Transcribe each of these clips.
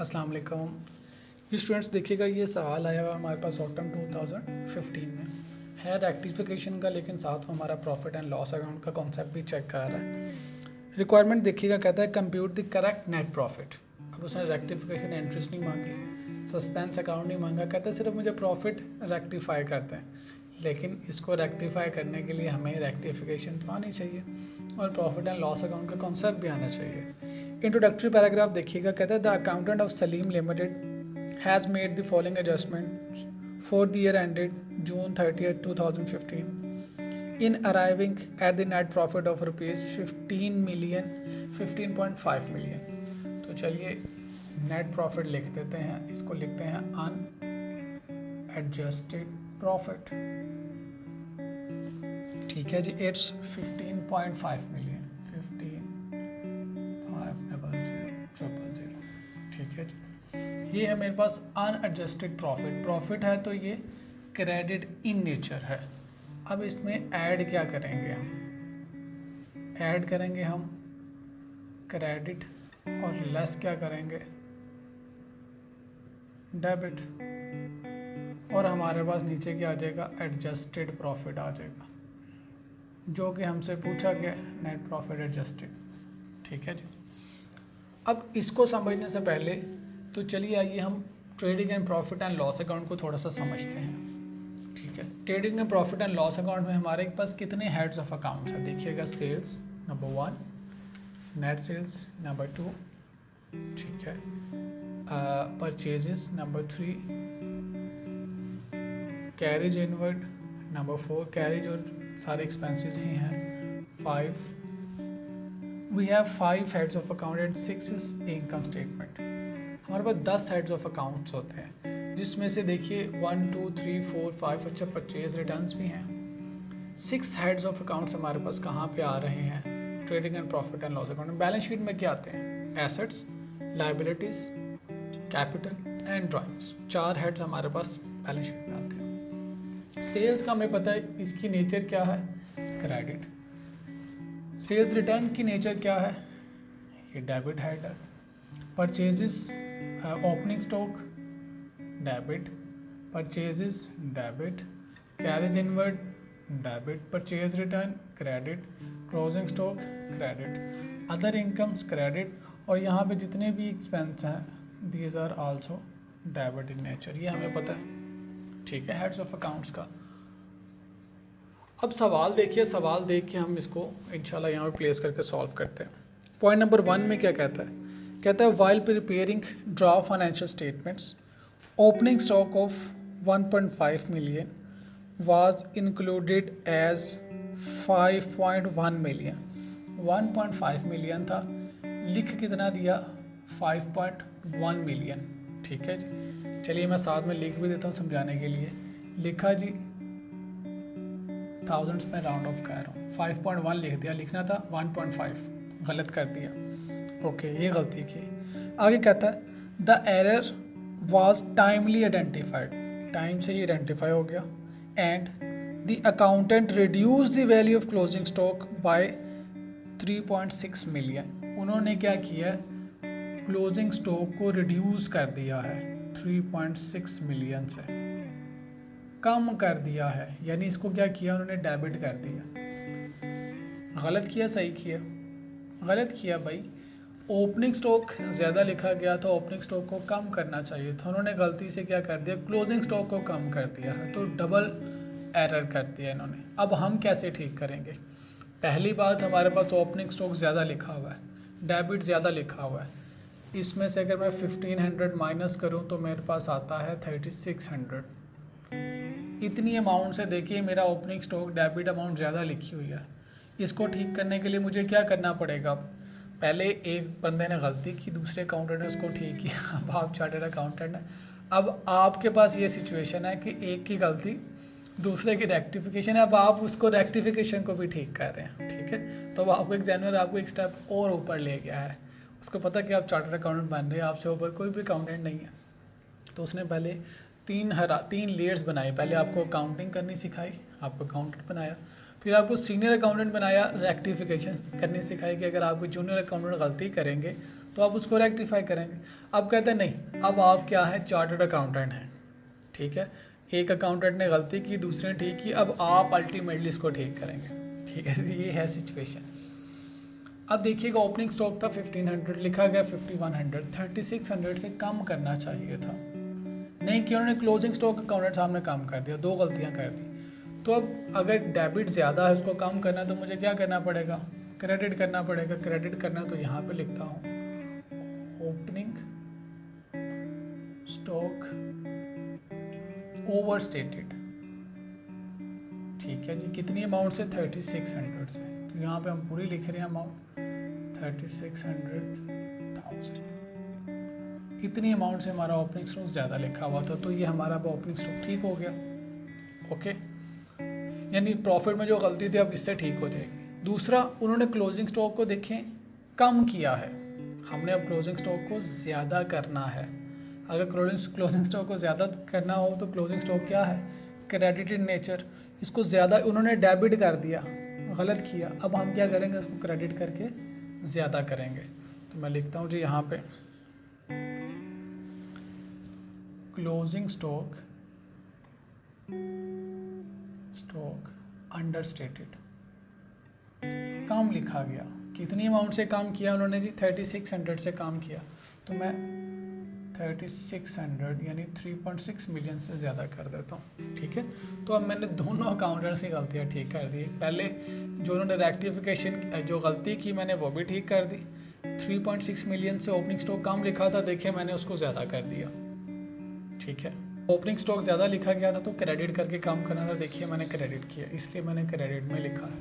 अस्सलाम वालेकुम। ये स्टूडेंट्स देखिएगा, ये सवाल आया हुआ हमारे पास ऑटम 2015 में है रेक्टिफिकेशन का, लेकिन साथ में हमारा प्रॉफिट एंड लॉस अकाउंट का कॉन्सेप्ट भी चेक कर रहा है। रिक्वायरमेंट देखिएगा, कहता है compute the correct net profit. अब उसने रेक्टिफिकेशन एंट्रीज नहीं मांगी, सस्पेंस अकाउंट नहीं मांगा, कहता है सिर्फ मुझे प्रॉफिट रेक्टिफाई करते हैं। लेकिन इसको रेक्टिफाई करने के लिए हमें रेक्टिफिकेशन तो आनी चाहिए और प्रॉफिट एंड लॉस अकाउंट का कॉन्सेप्ट भी आना चाहिए। इंट्रोडक्टरी पैराग्राफ देखिएगा, कहता है the accountant of Salim limited has made the following adjustment for the year ended June 30th 2015 in arriving at the net profit of rupees 15.5 million। तो चलिए net profit लिख देते हैं, इसको लिखते हैं अनएडजस्टेड प्रॉफिट। ठीक है जी, इट्स 15.5 मिलियन, 15,500,000। ठीक है जी, ये है मेरे पास अनएडजस्टेड प्रॉफिट। प्रॉफिट है तो ये क्रेडिट इन नेचर है। अब इसमें ऐड क्या करेंगे हम? ऐड करेंगे हम क्रेडिट और लेस क्या करेंगे? डेबिट। और हमारे पास नीचे क्या आ जाएगा? एडजस्टेड प्रॉफिट आ जाएगा, जो कि हमसे पूछा गया नेट प्रॉफिट एडजस्टेड। ठीक है जी। अब इसको समझने से पहले तो चलिए आइए हम trading and profit and loss account को थोड़ा सा समझते हैं। ठीक है, trading and profit and loss account में हमारे पास कितने हेड्स ऑफ अकाउंट्स हैं? देखिएगा, sales number 1, net sales number 2, ठीक है, purchases number 3, carriage inward number 4, carriage और सारे एक्सपेंसेस ही हैं 5। We have 5 heads of account and 6 is income statement. हमारे पास 10 हेड्स ऑफ अकाउंट्स होते हैं, जिसमें से देखिए 1 2 3 4 5 अच्छा परचेज रिटर्न्स भी हैं। 6 हेड्स ऑफ अकाउंट्स हमारे पास कहाँ पे आ रहे हैं? Trading and profit and loss account में। बैलेंस शीट में क्या आते हैं? Assets, liabilities, capital and drawings. 4 heads हमारे पास बैलेंस शीट में आते हैं। सेल्स का हमें पता है, इसकी नेचर क्या है? क्रेडिट। सेल्स रिटर्न की नेचर क्या है? ये डेबिट हेड है। Purchases, opening stock debit, purchases debit, carriage inward debit, purchase return credit, closing stock credit, other incomes credit, और यहाँ पे जितने भी एक्सपेंस हैं these are also debit in nature. ये हमें पता है। ठीक है, हेड्स ऑफ अकाउंट्स का। अब सवाल देखिए, सवाल देख के हम इसको इंशाल्लाह यहाँ पे प्लेस करके सॉल्व करते हैं। पॉइंट नंबर 1 में क्या कहता है? कहता है while preparing the financial statements opening stock of 1.5 million was included as 5.1 million. 1.5 million था, लिख कितना दिया? 5.1 मिलियन। ठीक है जी, चलिए मैं साथ में लिख भी देता हूँ समझाने के लिए। लिखा जी, थाउजेंड्स में राउंड ऑफ कर रहा हूँ, 5.1 लिख दिया, लिखना था 1.5, गलत कर दिया। ओके, ये गलती की। आगे कहता है the error was timely identified, time से ही आइडेंटिफाई हो गया, and the accountant reduce the value of closing stock by 3.6 million. उन्होंने क्या किया? क्लोजिंग स्टॉक को रिड्यूस कर दिया है 3.6 मिलियन से, कम कर दिया है। यानी इसको क्या किया? उन्होंने डेबिट कर दिया। गलत किया सही किया? गलत किया भाई। ओपनिंग स्टॉक ज़्यादा लिखा गया था, ओपनिंग स्टॉक को कम करना चाहिए था। उन्होंने गलती से क्या कर दिया? क्लोजिंग स्टॉक को कम कर दिया है, तो डबल एरर कर दिया इन्होंने। अब हम कैसे ठीक करेंगे? पहली बात, हमारे पास ओपनिंग स्टॉक ज़्यादा लिखा हुआ है, डेबिट ज़्यादा लिखा हुआ है। इसमें से अगर मैं 1500 माइनस करूं तो मेरे पास आता है 3600। इतनी अमाउंट से देखिए मेरा ओपनिंग स्टॉक डेबिट अमाउंट ज़्यादा लिखी हुई है। इसको ठीक करने के लिए मुझे क्या करना पड़ेगा? पहले एक बंदे ने गलती की, दूसरे अकाउंटेंट ने उसको ठीक किया। अब आप चार्टर्ड अकाउंटेंट हैं, अब आपके पास ये सिचुएशन है कि एक की गलती दूसरे की रेक्टिफिकेशन है, अब आप उसको रेक्टिफिकेशन को भी ठीक कर रहे हैं। ठीक है, तो अब आपको एग्जामिनर आपको एक स्टेप और ऊपर ले गया है। उसको पता कि आप चार्टर्ड अकाउंटेंट बन रहे हैं, आपसे ऊपर कोई भी अकाउंटेंट नहीं है। तो उसने पहले तीन लेयर्स बनाए। पहले आपको अकाउंटिंग करनी सिखाई, आपको अकाउंटेंट बनाया, फिर आपको सीनियर अकाउंटेंट बनाया, रेक्टिफिकेशन करनी सिखाई कि अगर आपको जूनियर अकाउंटेंट गलती करेंगे तो आप उसको रेक्टिफाई करेंगे। अब कहते हैं नहीं, अब आप क्या है, चार्टर्ड अकाउंटेंट हैं, ठीक है, एक अकाउंटेंट ने गलती की, दूसरे ने ठीक की, अब आप अल्टीमेटली इसको ठीक करेंगे, ठीक है। ये है सिचुएशन। अब देखिएगा ओपनिंग स्टॉक था 1500, लिखा गया 5100, 3600 से कम करना चाहिए था, नहीं कि उन्होंने क्लोजिंग स्टॉक अकाउंटेंट सामने कम कर दिया, दो गलतियां कर दी। तो अब अगर डेबिट ज़्यादा है उसको कम करना है तो मुझे क्या करना पड़ेगा, क्रेडिट करना पड़ेगा। क्रेडिट करना तो यहाँ पे लिखता हूँ ओपनिंग स्टॉक ओवर स्टेटेड, ठीक है जी। कितनी अमाउंट से, 3600 से, तो यहाँ पे हम पूरी लिख रहे हैं अमाउंट 3600,000। इतनी अमाउंट से हमारा ओपनिंग स्टॉक ज़्यादा लिखा हुआ था, तो ये हमारा ओपनिंग स्टॉक ठीक हो गया, ओके। यानी प्रॉफिट में जो गलती थी अब इससे ठीक हो जाएगी। दूसरा, उन्होंने क्लोजिंग स्टॉक को देखें कम किया है, हमने अब क्लोजिंग स्टॉक को ज़्यादा करना है। अगर क्लोजिंग स्टॉक को ज़्यादा करना हो तो क्लोजिंग स्टॉक क्या है, क्रेडिट इन नेचर, इसको ज़्यादा उन्होंने डेबिट कर दिया, गलत किया। अब हम क्या करेंगे, उसको क्रेडिट करके ज़्यादा करेंगे। तो मैं लिखता हूँ जी यहाँ पे क्लोजिंग स्टॉक अंडरस्टेटेड, कम लिखा गया। कितनी अमाउंट से काम किया उन्होंने जी, 3600 से काम किया, तो मैं 3600 यानी 3.6 मिलियन से ज़्यादा कर देता हूँ, ठीक है। तो अब मैंने दोनों अकाउंटेंट्स की गलतियाँ ठीक कर दी। पहले जो उन्होंने रेक्टिफिकेशन जो गलती की मैंने वो भी ठीक कर दी। 3.6 मिलियन से ओपनिंग स्टॉक कम लिखा था, देखिए मैंने उसको ज़्यादा कर दिया, ठीक है। ओपनिंग स्टॉक ज़्यादा लिखा गया था तो क्रेडिट करके काम करना था, देखिए मैंने क्रेडिट किया, इसलिए मैंने क्रेडिट में लिखा है।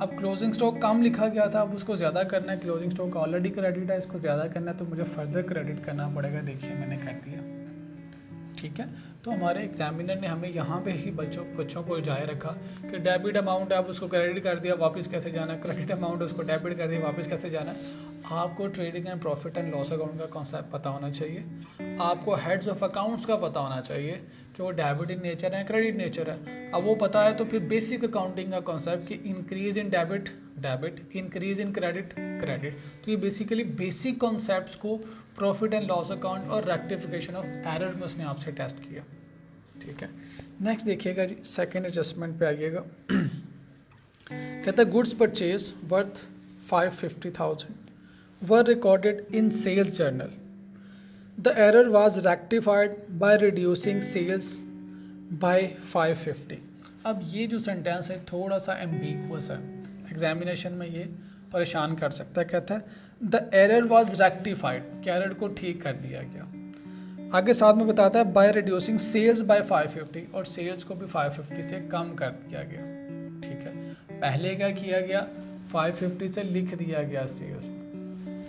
अब क्लोजिंग स्टॉक कम लिखा गया था, अब उसको ज़्यादा करना है। क्लोजिंग स्टॉक ऑलरेडी क्रेडिट है, इसको ज़्यादा करना है तो मुझे फर्दर क्रेडिट करना पड़ेगा, देखिए मैंने कर दिया, ठीक है। तो हमारे एग्जामिनर ने हमें यहाँ पे ही बच्चों को जाए रखा कि डेबिट अमाउंट है, अब उसको क्रेडिट कर दिया, वापस कैसे जाना है, क्रेडिट अमाउंट उसको डेबिट कर दिया, वापस कैसे जाना है। आपको trading and profit and loss account का कॉन्सेप्ट पता होना चाहिए, आपको हेड्स ऑफ अकाउंट्स का पता होना चाहिए कि वो डेबिट इन नेचर है, क्रेडिट नेचर है। अब वो पता है तो फिर बेसिक अकाउंटिंग का कॉन्सेप्ट कि increase in debit, increase in credit, तो ये बेसिकली बेसिक कॉन्सेप्ट्स को प्रॉफिट एंड लॉस अकाउंट और रेक्टिफिकेशन ऑफ एरर में उसने आपसे टेस्ट किया, ठीक है। नेक्स्ट देखिएगा जी, सेकेंड एडजस्टमेंट पे आइएगा। कहता है goods purchase worth 550,000 were recorded in sales journal. The error was rectified by reducing sales by 550. अब ये जो सेंटेंस है थोड़ा सा एम्बिगुअस है, एग्जामिनेशन में ये परेशान कर सकता है। कहता है द एरर वाज रेक्टिफाइड, कि एरर को ठीक कर दिया गया। आगे साथ में बताता है बाय रिड्यूसिंग सेल्स बाय 550, और सेल्स को भी 550 से कम कर दिया गया, ठीक है। पहले क्या किया गया, 550 से लिख दिया गया सेल्स,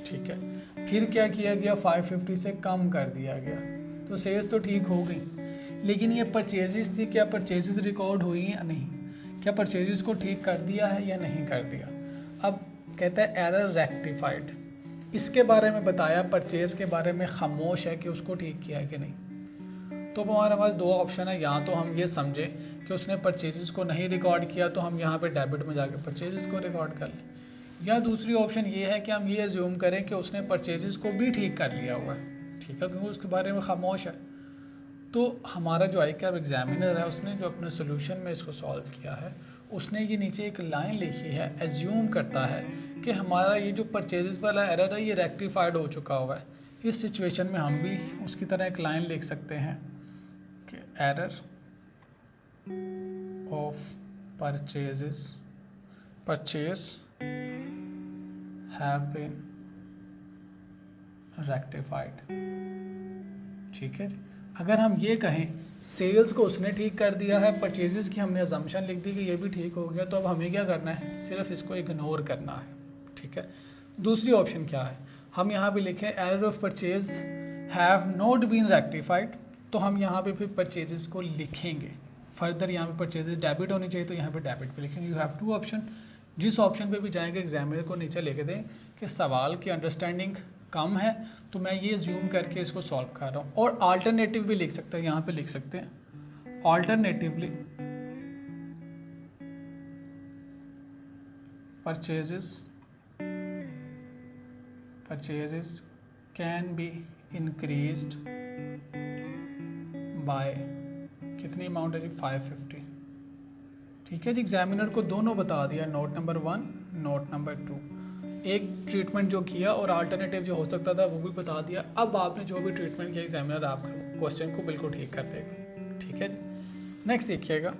ठीक है। फिर क्या किया गया, 550 से कम कर दिया गया, तो सेल्स तो ठीक हो गई, लेकिन ये परचेजेस थी, क्या परचेजेस रिकॉर्ड हुई या नहीं, क्या परचेजेस को ठीक कर दिया है या नहीं कर दिया। अब कहता है एरर रेक्टिफाइड, इसके बारे में बताया, परचेज के बारे में खामोश है कि उसको ठीक किया है कि नहीं। तो हमारे पास दो ऑप्शन है, या तो हम ये समझे कि उसने परचेजेस को नहीं रिकॉर्ड किया तो हम यहाँ पे डेबिट में जाके परचेजेस को रिकॉर्ड कर लें, या दूसरी ऑप्शन ये है कि हम ये अज्यूम करें कि उसने परचेजेस को भी ठीक कर लिया हुआ है, ठीक है, क्योंकि उसके बारे में खामोश है। तो हमारा जो आई कैप एग्जामिनर है उसने जो अपने सोल्यूशन में इसको सॉल्व किया है, उसने ये नीचे एक लाइन लिखी है, एज्यूम करता है कि हमारा ये जो परचेजेस वाला एरर है ये रेक्टिफाइड हो चुका हुआ है। इस सिचुएशन में हम भी उसकी तरह एक लाइन लिख सकते हैं कि error of purchase have been rectified, ठीक है। अगर हम ये कहें सेल्स को उसने ठीक कर दिया है, परचेजेस की हमने अजम्पशन लिख दी कि ये भी ठीक हो गया, तो अब हमें क्या करना है, सिर्फ इसको इग्नोर करना है, ठीक है। दूसरी ऑप्शन क्या है, हम यहाँ पे लिखें error of purchase have not been rectified, तो हम यहाँ पे फिर परचेजेस को लिखेंगे। फर्दर यहाँ पे परचेजेस डेबिट होनी चाहिए तो यहाँ पे डेबिट पे लिखेंगे। यू हैव टू ऑप्शन, जिस ऑप्शन पे भी जाएंगे एग्जामिनर को नीचे लिख दें कि सवाल की अंडरस्टैंडिंग कम है, तो मैं ये जूम करके इसको सॉल्व कर रहा हूँ। और अल्टरनेटिव भी लिख सकते हैं, यहाँ पे लिख सकते हैं alternatively purchases can be increased by कितनी अमाउंट है जी 550। ठीक है जी, एग्जामिनर को दोनों बता दिया, नोट नंबर 1 नोट नंबर 2, एक ट्रीटमेंट जो किया और अल्टरनेटिव जो हो सकता था वो भी बता दिया। अब आपने जो भी ट्रीटमेंट किया एग्जामिनर आपका क्वेश्चन को बिल्कुल ठीक कर देगा। ठीक है जी, नेक्स्ट देखिएगा।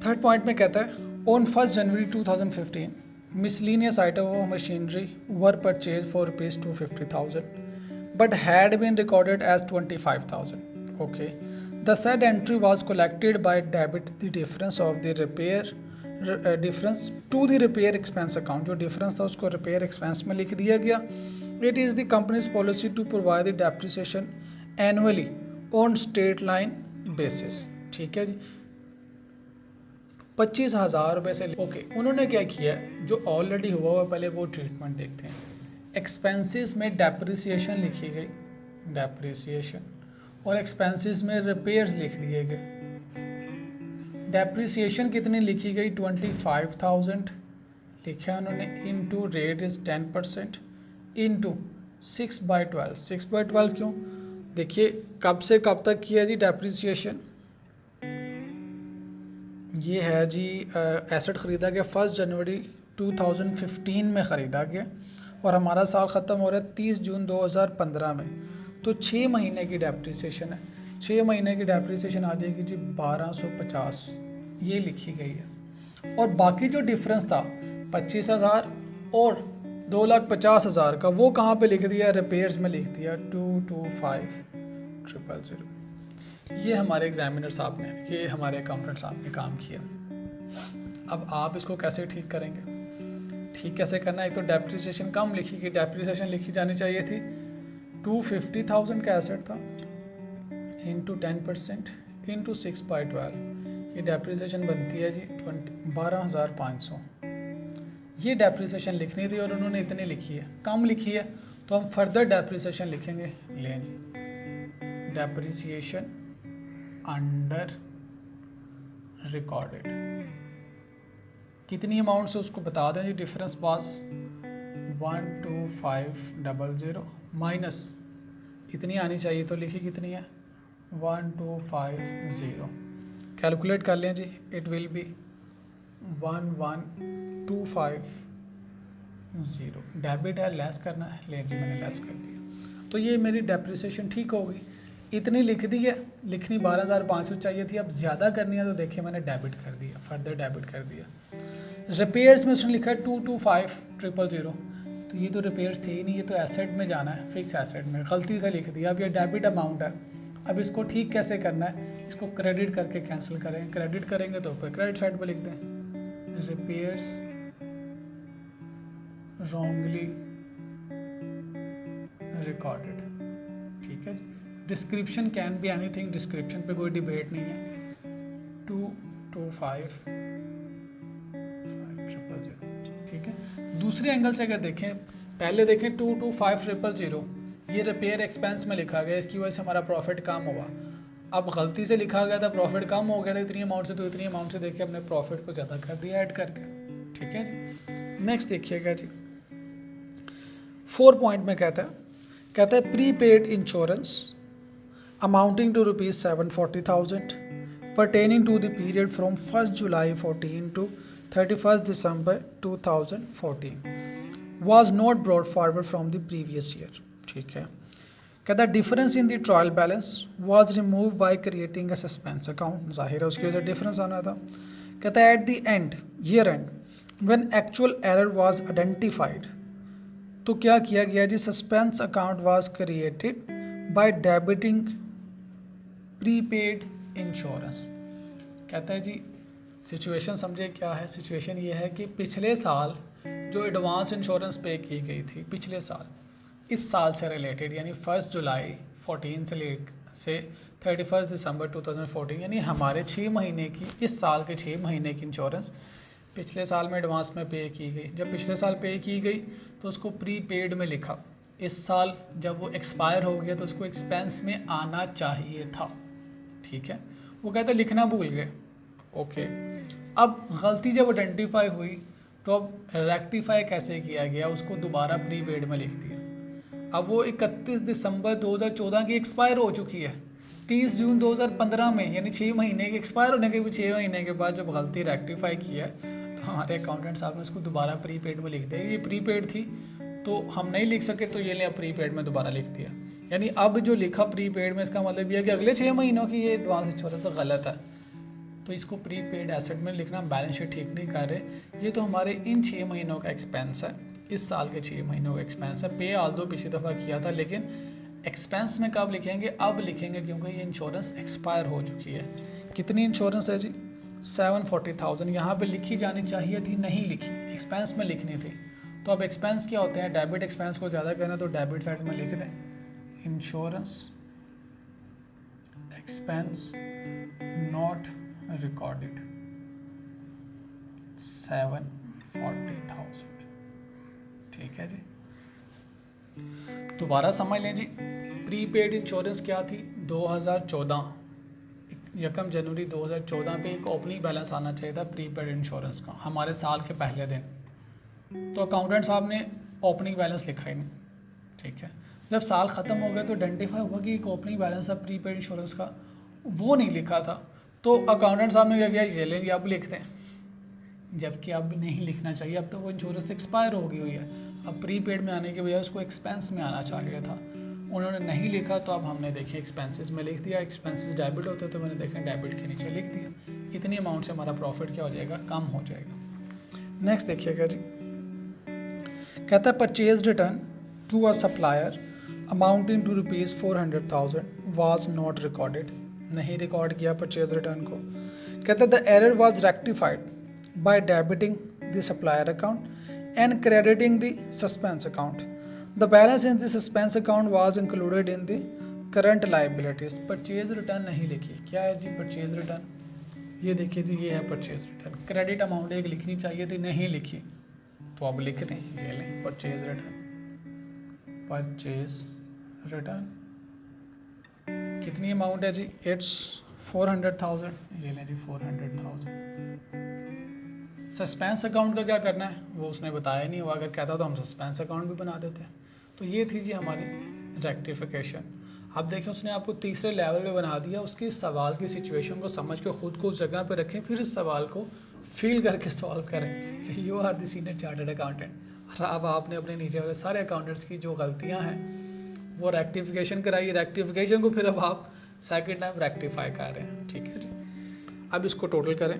थर्ड पॉइंट में कहता है on 1 January 2015 miscellaneous item of machinery were purchase for ₹250,000 but had been recorded as 25,000. Okay, the said entry was collected by debit the difference of the repair difference to the repair expense account. जो difference था उसको repair expense में लिख दिया गया। It is the company's policy to provide the depreciation annually on straight line basis. ठीक है जी, 25,000 रुपये से ओके। उन्होंने क्या किया, जो ऑलरेडी हुआ हुआ पहले वो ट्रीटमेंट देखते हैं। एक्सपेंसेस में डेप्रिसिएशन लिखी गई, डेप्रिसिएशन, और एक्सपेंसेस में रिपेयर्स लिख दिए गए। डेप्रिसिएशन कितनी लिखी गई 25,000 लिखा उन्होंने, इनटू रेट इज़ 10% इनटू 6/12। 6/12 क्यों, देखिए कब से कब तक किया जी डेप्रिसिएशन, ये है जी एसेट ख़रीदा गया 1 जनवरी 2015 में ख़रीदा गया और हमारा साल ख़त्म हो रहा है 30 जून 2015 में, तो 6 महीने की डेप्रिसिएशन है। 6 महीने की डेप्रिसिएशन आ जाएगी जी 1250, ये लिखी गई है। और बाकी जो डिफरेंस था 25,000 और 2,50,000 का, वो कहाँ पे लिख दिया, रिपेयर्स में लिख दिया 225,000। ये हमारे एग्जामिनर साहब ने, ये हमारे अकाउंटेंट साहब ने काम किया। अब आप इसको कैसे ठीक करेंगे, ठीक कैसे करना है। एक तो डेप्रिसिएशन कम लिखी गई, डेप्रिसिएशन लिखी जानी चाहिए थी 250,000 का एसेट था इंटू 10% इंटू 6/12, ये डेप्रिसिएशन बनती है जी 12,500। ये डेप्रिसिएशन लिखनी थी और उन्होंने इतनी लिखी है, कम लिखी है, तो हम फर्दर डेप्रिसिएशन लिखेंगे। लें जी, डेप्रिसिएशन अंडर रिकॉर्डेड कितनी अमाउंट से उसको बता दें जी, डिफरेंस वाज 12500 माइनस इतनी आनी चाहिए, तो लिखी कितनी है 1250। कैलकुलेट कर लें जी, इट विल बी 11250। डेबिट है, लेस करना है, ले जी मैंने लेस कर दिया, तो ये मेरी डेप्रिसिएशन ठीक होगी। इतनी लिख दी है, लिखनी 12,500 चाहिए थी, अब ज़्यादा करनी है तो देखिए मैंने डेबिट कर दिया, फर्दर डेबिट कर दिया। रिपेयर्स में उसने लिखा है 225,000, तो ये तो रिपेयर्स थे ही नहीं, ये तो एसेट में जाना है, फिक्स एसेट में, गलती से लिख दिया। अब ये डेबिट अमाउंट है, अब इसको ठीक कैसे करना है, इसको क्रेडिट करके कैंसिल करें। क्रेडिट करेंगे तो फिर क्रेडिट साइड पर लिख दें रिपेयर्स रॉन्गली रिकॉर्डेड। ठीक है, description can be anything, description पे कोई डिबेट नहीं है। 225,500। ठीक है, दूसरे एंगल से अगर देखें, पहले देखें 225,000, ये रिपेयर एक्सपेंस में लिखा गया, इसकी वजह से हमारा प्रॉफिट कम हुआ। अब गलती से लिखा गया था, प्रॉफिट कम हो गया था इतनी अमाउंट से, तो इतनी अमाउंट से देखिए अपने प्रॉफिट को ज़्यादा कर दिया ऐड करके। ठीक है जी, नेक्स्ट देखिएगा जी, 4 पॉइंट में कहता है prepaid insurance amounting to ₹740,000 pertaining to the period from 1st July 14 to 31st December 2014 was not brought forward from the previous year. ठीक है, कहता है difference in the trial balance was removed by creating a suspense account, जाहिर है उसकी वजह से difference आना था। कहता है at the end, year end, when actual error was identified, तो क्या किया गया जी, suspense account was created by debiting prepaid insurance. कहता है जी सिचुएशन समझे क्या है, सिचुएशन ये है कि पिछले साल जो एडवांस इंश्योरेंस पे की गई थी पिछले साल, इस साल से रिलेटेड, यानी 1 जुलाई 14 से 31 दिसंबर 2014, यानी हमारे 6 महीने की, इस साल के 6 महीने की इंश्योरेंस पिछले साल में एडवांस में पे की गई। जब पिछले साल पे की गई तो उसको प्रीपेड में लिखा, इस साल जब वो एक्सपायर हो गया तो उसको एक्सपेंस में आना चाहिए था। ठीक है, वो कहते लिखना भूल गए। ओके, अब गलती जब आइडेंटिफाई हुई तो अब रेक्टिफाई कैसे किया गया, उसको दोबारा प्रीपेड में लिख दिया। अब वो 31 दिसंबर 2014 की एक्सपायर हो चुकी है। 30 जून 2015 में, यानी 6 महीने के एक्सपायर होने के भी 6 महीने के बाद जब गलती रेक्टिफाई की है तो हमारे अकाउंटेंट साहब ने उसको दोबारा प्रीपेड में लिख दिया। ये प्रीपेड थी तो हम नहीं लिख सके, तो ये ले प्रीपेड में दोबारा लिख दिया। यानी अब जो लिखा प्रीपेड में, इसका मतलब यह है कि अगले 6 महीनों की ये एडवांस इंश्योरेंस गलत है, तो इसको प्रीपेड एसेट में लिखना, बैलेंस शीट ठीक नहीं कर रहे। ये तो हमारे इन 6 महीनों का एक्सपेंस है, इस साल के 6 महीनों का एक्सपेंस है। पे ऑल्दो पिछली दफ़ा किया था, लेकिन एक्सपेंस में कब लिखेंगे? अब लिखेंगे, क्योंकि ये इंश्योरेंस एक्सपायर हो चुकी है। कितनी इंश्योरेंस है जी? 740,000। यहाँ पे लिखी जानी चाहिए थी, नहीं लिखी, एक्सपेंस में लिखनी थी। तो अब एक्सपेंस क्या होते हैं? डेबिट एक्सपेंस को ज़्यादा करना तो डेबिट साइड में लिख दें इंश्योरेंस एक्सपेंस नॉट रिकॉर्डेड 740,000। ठीक है जी, दोबारा समझ लें जी। प्रीपेड इंश्योरेंस क्या थी? 2014 1 जनवरी 2014 पे एक ओपनिंग बैलेंस आना चाहिए था प्रीपेड इंश्योरेंस का, हमारे साल के पहले दिन। तो अकाउंटेंट साहब ने ओपनिंग बैलेंस लिखा ही नहीं। ठीक है, जब साल ख़त्म हो गया तो आइडेंटिफाई हुआ कि एक ओपनिंग बैलेंस था प्रीपेड इंश्योरेंस का, वो नहीं लिखा था। तो अकाउंटेंट साहब ने क्या किया? ये लेंगे, अब लिखते हैं, जबकि अब नहीं लिखना चाहिए। अब तो वो इंश्योरेंस एक्सपायर हो गई हुई है, अब प्रीपेड में आने के बजाय उसको एक्सपेंस में आना चाहिए था। उन्होंने नहीं लिखा, तो अब हमने देखिए एक्सपेंसेस में लिख दिया। एक्सपेंसेस डेबिट होते तो मैंने देखा डेबिट के नीचे लिख दिया। इतनी अमाउंट से हमारा प्रॉफिट क्या हो जाएगा? कम हो जाएगा। नेक्स्ट देखिएगा जी, कहता है purchase return to a supplier amounting to ₹400,000 was not recorded. नहीं रिकॉर्ड किया परचेज रिटर्न को। कहता है the error was rectified by debiting the supplier account and crediting the suspense account. The balance in the suspense account was included in the current liabilities। Purchase return नहीं लिखी। क्या है जी purchase return? ये देखिए जी, ये है परचेज रिटर्न। क्रेडिट अमाउंट एक लिखनी चाहिए थी, नहीं लिखी, तो अब लिख दें, ये लें परचेज रिटर्न। परचेज रिटर्न कितनी अमाउंट है जी? इट्स 400,000। ये लें जी 400,000। सस्पेंस अकाउंट का क्या करना है वो उसने बताया नहीं, वो अगर कहता तो हम सस्पेंस अकाउंट भी बना देते। तो ये थी जी हमारी रेक्टिफिकेशन। अब देखें, उसने आपको तीसरे लेवल पे बना दिया। उसके सवाल की सिचुएशन को समझ के खुद को उस जगह पे रखें, फिर इस सवाल को फील करके सॉल्व करें। You are the senior chartered accountant, और अब आपने अपने नीचे वाले सारे अकाउंटेंट्स की जो गलतियाँ हैं वो रेक्टिफिकेशन कराई। रेक्टिफिकेशन को फिर अब आप सेकेंड टाइम रेक्टिफाई कर रहे हैं। ठीक है जी, अब इसको टोटल करें।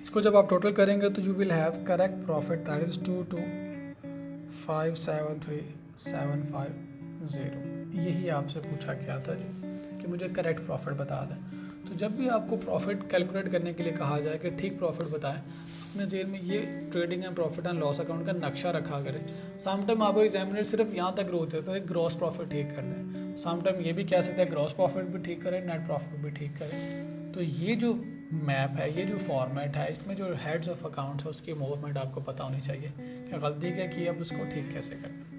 इसको जब आप टोटल करेंगे तो you will have correct profit, that is 22573750। यही आपसे पूछा गया था जी कि मुझे करेक्ट प्रॉफिट बता दें। तो जब भी आपको प्रॉफिट कैलकुलेट करने के लिए कहा जाए कि ठीक प्रॉफिट बताएं, अपने जेल में ये trading and profit and loss account का नक्शा रखा करें। समटाइम आपको एग्जामिनर सिर्फ यहाँ तक रोक देता है ग्रॉस प्रॉफिट ठीक कर दें, समटाइम ये भी कह सकते हैं ग्रॉस प्रॉफिट भी ठीक करें, नेट प्रॉफिट भी ठीक करें। तो ये जो मैप है, ये जो फॉर्मेट है, इसमें जो हेड्स ऑफ अकाउंट्स है उसकी मूवमेंट आपको पता होनी चाहिए कि गलती क्या की, अब उसको ठीक कैसे करें।